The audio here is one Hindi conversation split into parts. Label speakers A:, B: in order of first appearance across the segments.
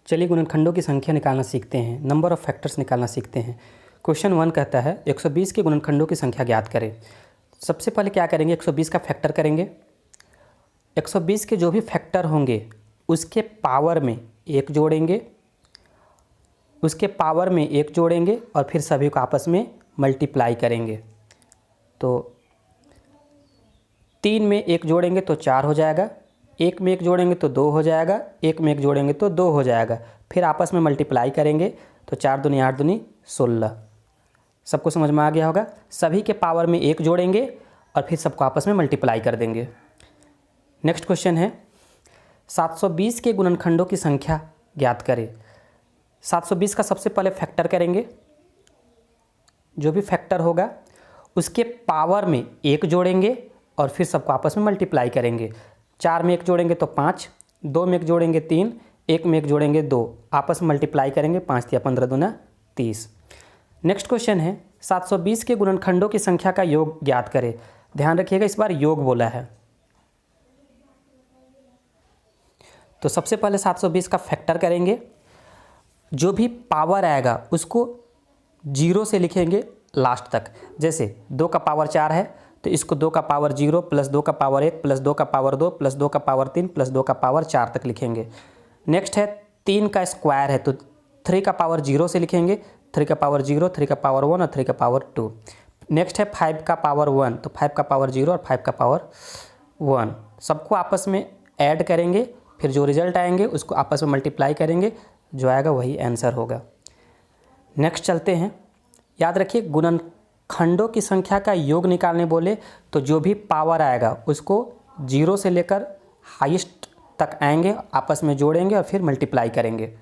A: चलिए गुणनखंडों की संख्या निकालना सीखते हैं, नंबर ऑफ़ फैक्टर्स निकालना सीखते हैं। क्वेश्चन 1 कहता है 120 के गुणनखंडों की संख्या ज्ञात करें। सबसे पहले क्या करेंगे, 120 का फैक्टर करेंगे। 120 के जो भी फैक्टर होंगे उसके पावर में एक जोड़ेंगे, उसके पावर में एक जोड़ेंगे और फिर सभी को आपस में मल्टीप्लाई करेंगे। तो 3 में एक जोड़ेंगे तो 4 हो जाएगा, 1 में एक जोड़ेंगे तो 2 हो जाएगा, 1 में एक जोड़ेंगे तो 2 हो जाएगा। फिर आपस में मल्टीप्लाई करेंगे तो 4 दूनी 8 दूनी 16। सबको समझ में आ गया होगा। सभी के पावर में एक जोड़ेंगे और फिर सबको आपस में मल्टीप्लाई कर देंगे। नेक्स्ट क्वेश्चन है 720 के गुणनखंडों की संख्या ज्ञात करें। 720 का सबसे पहले फैक्टर करेंगे, जो भी फैक्टर होगा उसके पावर में एक जोड़ेंगे और फिर सबको आपस में मल्टीप्लाई करेंगे। 4 में एक जोड़ेंगे तो 5, 2 में एक जोड़ेंगे 3, 1 में एक जोड़ेंगे 2, आपस में मल्टीप्लाई करेंगे 5 या 15 दूना 30। नेक्स्ट क्वेश्चन है 720 के गुणनखंडों की संख्या का योग ज्ञात करें। ध्यान रखिएगा, इस बार योग बोला है। तो सबसे पहले 720 का फैक्टर करेंगे, जो भी पावर आएगा उसको 0 से लिखेंगे लास्ट तक। जैसे 2 का पावर 4 है तो इसको 2 का पावर 0 प्लस 2 का पावर 1 प्लस 2 का पावर 2 प्लस 2 का पावर 3 प्लस 2 का पावर 4 तक लिखेंगे। नेक्स्ट है 3 का स्क्वायर है तो 3 का पावर 0 से लिखेंगे, 3 का पावर 0, 3 का पावर 1 और 3 का पावर 2। नेक्स्ट है 5 का पावर 1 तो 5 का पावर 0 और 5 का पावर 1। सबको आपस में ऐड करेंगे, फिर जो रिजल्ट आएंगे उसको आपस में मल्टीप्लाई करेंगे, जो आएगा वही आंसर होगा। नेक्स्ट चलते हैं। याद रखिए गुणनखंडों की संख्या का योग निकालने बोले तो जो भी पावर आएगा उसको 0 से लेकर हाईएस्ट तक आएंगे, आपस में जोड़ेंगे और फिर मल्टीप्लाई करेंगे।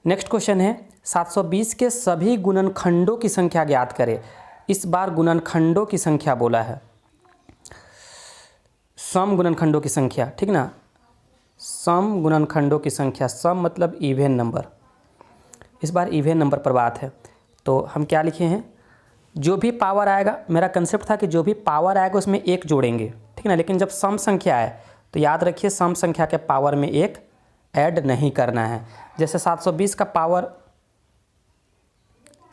A: नेक्स्ट क्वेश्चन है 720 के सभी गुणनखंडों की संख्या ज्ञात करें। इस बार गुणनखंडों की संख्या बोला है, सम गुणनखंडों की संख्या, ठीक ना। सम गुणनखंडों की संख्या, सम मतलब इवन नंबर। इस बार इवन नंबर पर बात है। तो हम क्या लिखे हैं, जो भी पावर आएगा, मेरा कंसेप्ट था कि जो भी पावर आएगा उसमें एक जोड़ेंगे, ठीक ना। लेकिन जब सम संख्या आए तो याद रखिए सम संख्या के पावर में एक ऐड नहीं करना है। जैसे 720 का पावर,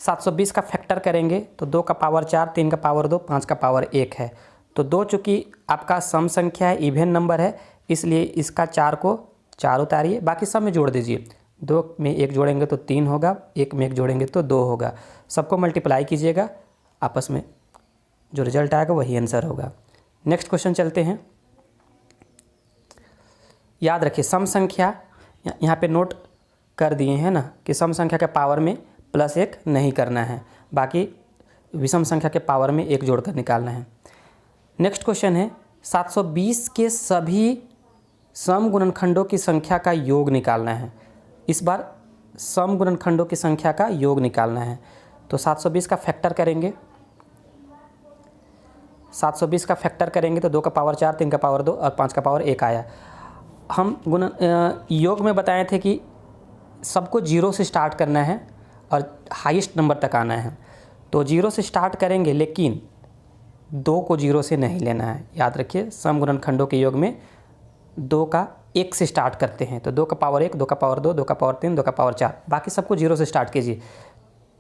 A: 720 का फैक्टर करेंगे तो 2 का पावर 4, 3 का पावर 2, 5 का पावर 1 है। तो 2 चूँकि आपका सम संख्या है, इवन नंबर है, इसलिए इसका 4 को 4 उतारिए, बाकी सब में जोड़ दीजिए। 2 में एक जोड़ेंगे तो 3 होगा, 1 में एक जोड़ेंगे तो 2 होगा। सबको मल्टीप्लाई कीजिएगा, आपस में जो रिजल्ट आएगा वही आंसर होगा। नेक्स्ट क्वेश्चन चलते हैं। याद रखिए सम संख्या यहाँ पे नोट कर दिए हैं ना कि सम संख्या के पावर में +1 नहीं करना है, बाकी विषम संख्या के पावर में 1 जोड़कर निकालना है। नेक्स्ट क्वेश्चन है 720 के सभी सम गुणनखंडों की संख्या का योग निकालना है। इस बार सम गुणनखंडों की संख्या का योग निकालना है। तो 720 का फैक्टर करेंगे, 720 का फैक्टर करेंगे तो 2 का पावर 4, 3 का पावर 2 और 5 का पावर 1 आया। हम योग में बताए थे कि सबको 0 से स्टार्ट करना है और हाईएस्ट नंबर तक आना है। तो 0 से स्टार्ट करेंगे लेकिन 2 को 0 से नहीं लेना है। याद रखिए सम गुणनखंडों के योग में 2 का 1 से स्टार्ट करते हैं। तो 2 का पावर 1, 2 का पावर 2, 2 का पावर 3, 2 का पावर 4, बाकी सबको 0 से स्टार्ट कीजिए।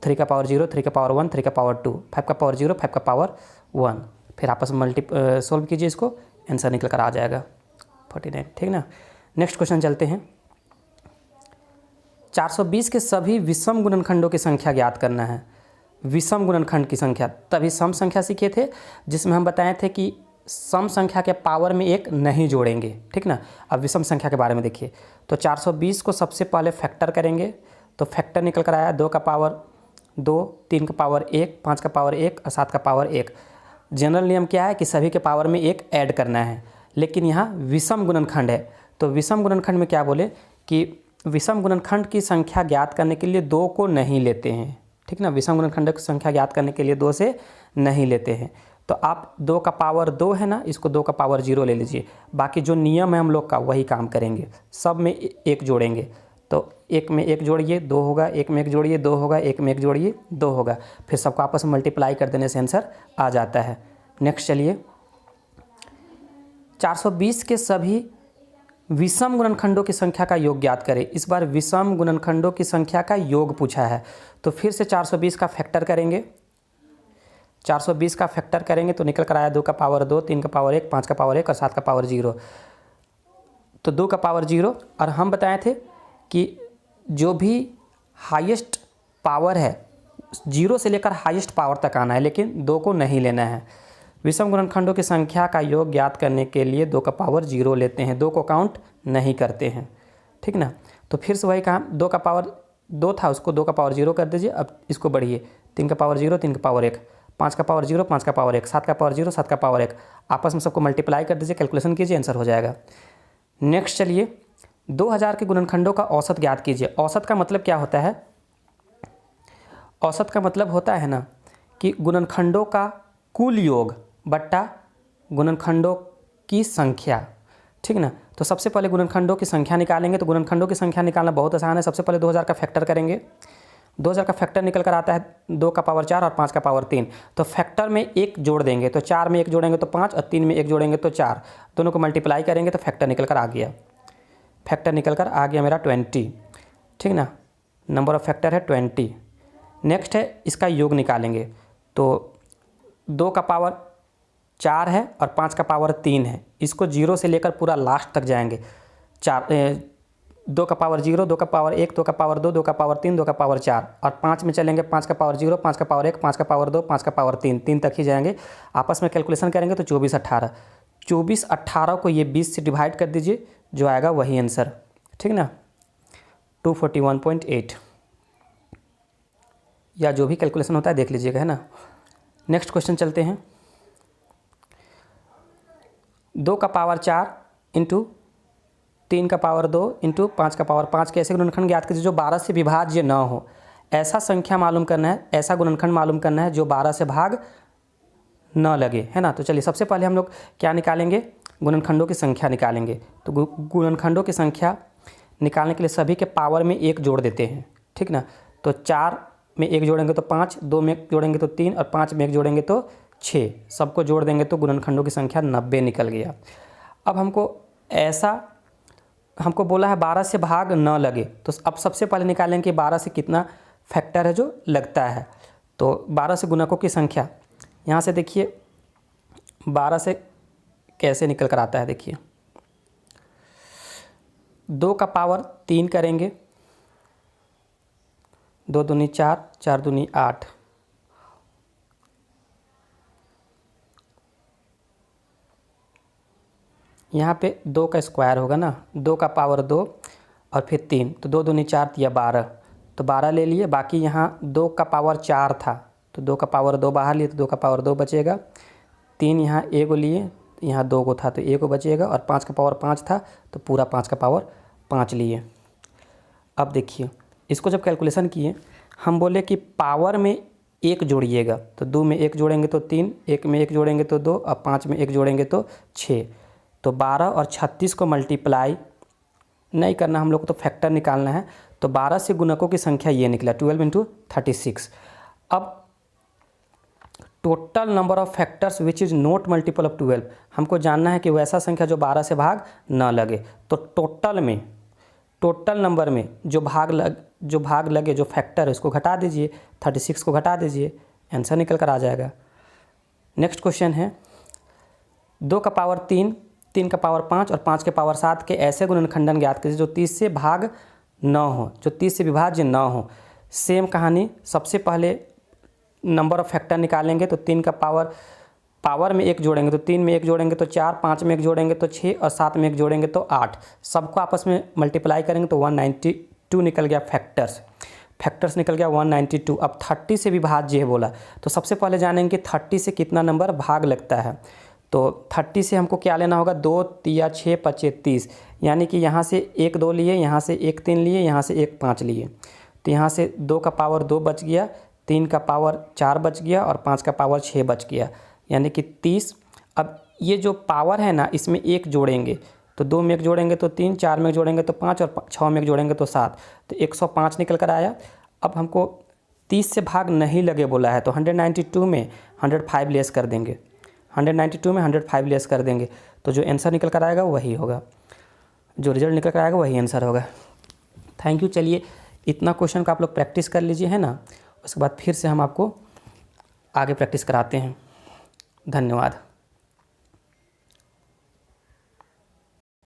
A: 3 का पावर 0, 3 का पावर 1, 3 का पावर 2, 5 का पावर 0, 5 का पावर 1। फिर आपस में सोल्व कीजिए, इसको आंसर निकल कर आ जाएगा 49, ठीक ना। नेक्स्ट क्वेश्चन चलते हैं। 420 के सभी विषम गुणनखंडों की संख्या ज्ञात करना है। विषम गुणनखंड की संख्या, तभी सम संख्या सीखे थे जिसमें हम बताए थे कि सम संख्या के पावर में एक नहीं जोड़ेंगे, ठीक ना। अब विषम संख्या के बारे में देखिए। तो 420 को सबसे पहले फैक्टर करेंगे तो फैक्टर निकल कर आया 2 का पावर 2, 3 का पावर 1, 5 का पावर 1 और 7 का पावर 1। जनरल नियम क्या है कि सभी के पावर में एक ऐड करना है, लेकिन यहाँ विषम गुणनखंड है। तो विषम गुणनखंड में क्या बोले कि विषम गुणनखंड की संख्या ज्ञात करने के लिए 2 को नहीं लेते हैं, ठीक ना। विषम गुणनखंड की संख्या ज्ञात करने के लिए 2 से नहीं लेते हैं। तो आप 2 का पावर 2 है ना, इसको 2 का पावर 0 ले लीजिए। बाकी जो नियम है हम लोग का वही काम करेंगे, सब में एक जोड़ेंगे। तो 1 में 1 जोड़िए 2 होगा, 1 में 1 जोड़िए 2 होगा, 1 में 1 जोड़िए 2 होगा। फिर सबको आपस में मल्टीप्लाई कर देने से आंसर आ जाता है। नेक्स्ट चलिए 420 के सभी विषम गुणनखंडों की संख्या का योग ज्ञात करें। इस बार विषम गुणनखंडों की संख्या का योग पूछा है, तो फिर से 420 का फैक्टर करेंगे। 420 का फैक्टर करेंगे तो निकल कर आया 2 का पावर 2, 3 का पावर 1, 5 का पावर 1 और 7 का पावर 0। तो 2 का पावर 0, और हम बताए थे कि जो भी हाईएस्ट पावर है 0 से लेकर हाईएस्ट पावर तक आना है, लेकिन 2 को नहीं लेना है। विषम गुणनखंडों की संख्या का योग ज्ञात करने के लिए 2 का पावर 0 लेते हैं, 2 को काउंट नहीं करते हैं, ठीक ना। तो फिर से वही काम, 2 का पावर 2 था उसको 2 का पावर 0 कर दीजिए। अब इसको बढ़िए, 3 का पावर 0, 3 का पावर 1, 5 का पावर 0, 5 का पावर 1, 7 का पावर 0, 7 का पावर 1, आपस में सबको मल्टीप्लाई कर दीजिए, कैलकुलेशन कीजिए, आंसर हो जाएगा। नेक्स्ट चलिए, 2000 के गुणनखंडों का औसत ज्ञात कीजिए। औसत का मतलब क्या होता है? औसत का मतलब होता है ना कि गुणनखंडों का कुल योग बट्टा गुणनखंडों की संख्या, ठीक ना। तो सबसे पहले गुणनखंडों की संख्या निकालेंगे। तो गुणनखंडों की संख्या निकालना बहुत आसान है। सबसे पहले 2000 का फैक्टर करेंगे। 2000 का फैक्टर निकल कर आता है 2 का पावर 4 और 5 का पावर 3। तो फैक्टर में 1 जोड़ देंगे, तो 4 में 1 जोड़ेंगे तो 5 और 3 में 1 जोड़ेंगे तो 4, दोनों को मल्टीप्लाई करेंगे तो फैक्टर निकल कर आ गया। फैक्टर निकल कर आ गया मेरा 20, ठीक ना। नंबर ऑफ फैक्टर है 20। नेक्स्ट है इसका योग निकालेंगे। तो 2 का पावर 4 है और 5 का पावर 3 है, इसको 0 से लेकर पूरा लास्ट तक जाएंगे। 2 का पावर 0, 2 का पावर 1, 2 का पावर 2, 2 का पावर 3, 2 का पावर 4 और 5 में चलेंगे। 5 का पावर 0, 5 का पावर 1, 5 का पावर 2, 5 का पावर 3, 3 तक ही जाएंगे। आपस में कैलकुलेशन करेंगे तो 24 18, 24 18 को ये 20 से डिवाइड कर दीजिए, जो आएगा वही आंसर, ठीक ना, 241.8, या जो भी कैलकुलेशन होता है देख लीजिएगा, है ना। नेक्स्ट क्वेश्चन चलते हैं। 2 का पावर 4 इंटू 3 का पावर 2 इंटू 5 का पावर 5 के ऐसे गुणनखंड ज्ञात कीजिए जो 12 से विभाज्य न हो। ऐसा संख्या मालूम करना है, ऐसा गुणनखंड मालूम करना है जो 12 से भाग न लगे, है ना। तो चलिए सबसे पहले हम लोग क्या निकालेंगे? गुणनखंडों की संख्या निकालेंगे। तो गुणनखंडों की संख्या निकालने के लिए सभी के पावर में 1 जोड़ देते हैं, ठीक ना। तो 4 में 1 जोड़ेंगे तो 5, 2 में 1 जोड़ेंगे तो 3 और 5 में 1 जोड़ेंगे तो 6, सबको जोड़ देंगे तो गुणनखंडों की संख्या 90 निकल गया। अब हमको बोला है 12 से भाग न लगे, तो अब सबसे पहले निकालेंगे कि 12 से कितना फैक्टर है जो लगता है। तो 12 से गुणकों की संख्या, यहाँ से देखिए 12 से कैसे निकल कर आता है। देखिए 2 का पावर 3 करेंगे, 2 दूनी 4, 4 दूनी 8, यहाँ पे 2 का स्क्वायर होगा ना, 2 का पावर 2 और फिर 3, तो 2 दूनी 4 या 12, तो 12 ले लिए। बाकी यहाँ 2 का पावर 4 था, तो 2 का पावर 2 बाहर लिए तो 2 का पावर 2 बचेगा। 3 यहाँ ए को लिए, यहाँ 2 को था तो ए को बचेगा, और 5 का पावर 5 था तो पूरा 5 का पावर 5 लिए। अब देखिए इसको जब कैलकुलेशन किए, हम बोले कि पावर में 1 जोड़िएगा, तो 2 में 1 जोड़ेंगे तो 3, 1 में 1 जोड़ेंगे तो 2 और 5 में 1 जोड़ेंगे तो 6। तो 12 और 36 को मल्टीप्लाई नहीं करना हम लोग को, तो फैक्टर निकालना है। तो 12 से गुणकों की संख्या ये निकला 12 इंटू 36। अब total number of factors which is not multiple of 12, हमको जानना है कि वैसा संख्या जो 12 से भाग न लगे। तो टोटल नंबर में जो भाग लगे, जो फैक्टर है उसको घटा दीजिए, 36 को घटा दीजिए, आंसर निकल कर आ जाएगा। नेक्स्ट क्वेश्चन है 2 का पावर 3, 3 का पावर 5 और 5 के पावर 7 के ऐसे गुणनखंडन ज्ञात कीजिए जो 30 से भाग न हो, जो 30 से विभाज्य न हो। सेम कहानी, सबसे पहले नंबर ऑफ फैक्टर निकालेंगे। तो 3 का पावर में 1 जोड़ेंगे तो 3 में 1 जोड़ेंगे तो 4, 5 में 1 जोड़ेंगे तो 6 और 7 में 1 जोड़ेंगे तो 8, सबको आपस में मल्टीप्लाई करेंगे तो 192 निकल गया। फैक्टर्स निकल गया 192। अब 30 से विभाज्य है बोला, तो सबसे पहले जानेंगे 30 से कितना नंबर भाग लगता है। तो 30 से हमको क्या लेना होगा, 2 तिया 6 5 30, यानी कि यहाँ से 1 2 लिए, यहाँ से 1 3 लिए, यहाँ से 1 5 लिए, तो यहाँ से 2 का पावर 2 बच गया, 3 का पावर 4 बच गया और 5 का पावर 6 बच गया, यानी कि 30। अब ये जो पावर है ना, इसमें 1 जोड़ेंगे तो 2 में 1 जोड़ेंगे तो 3, 4 में 1 जोड़ेंगे तो 5 और 6 में 1 जोड़ेंगे तो 7, तो 105 निकल कर आया। अब हमको 30 से भाग नहीं लगे बोला है, तो 192 में 105 लेस कर देंगे, 192 में 105 लेस कर देंगे, तो जो आंसर निकल कर आएगा वही होगा। जो रिजल्ट निकल कर आएगा वही आंसर होगा। Thank you. चलिए इतना क्वेश्चन का आप लोग प्रैक्टिस कर लीजिए, है ना। उसके बाद फिर से हम आपको आगे प्रैक्टिस कराते हैं। धन्यवाद।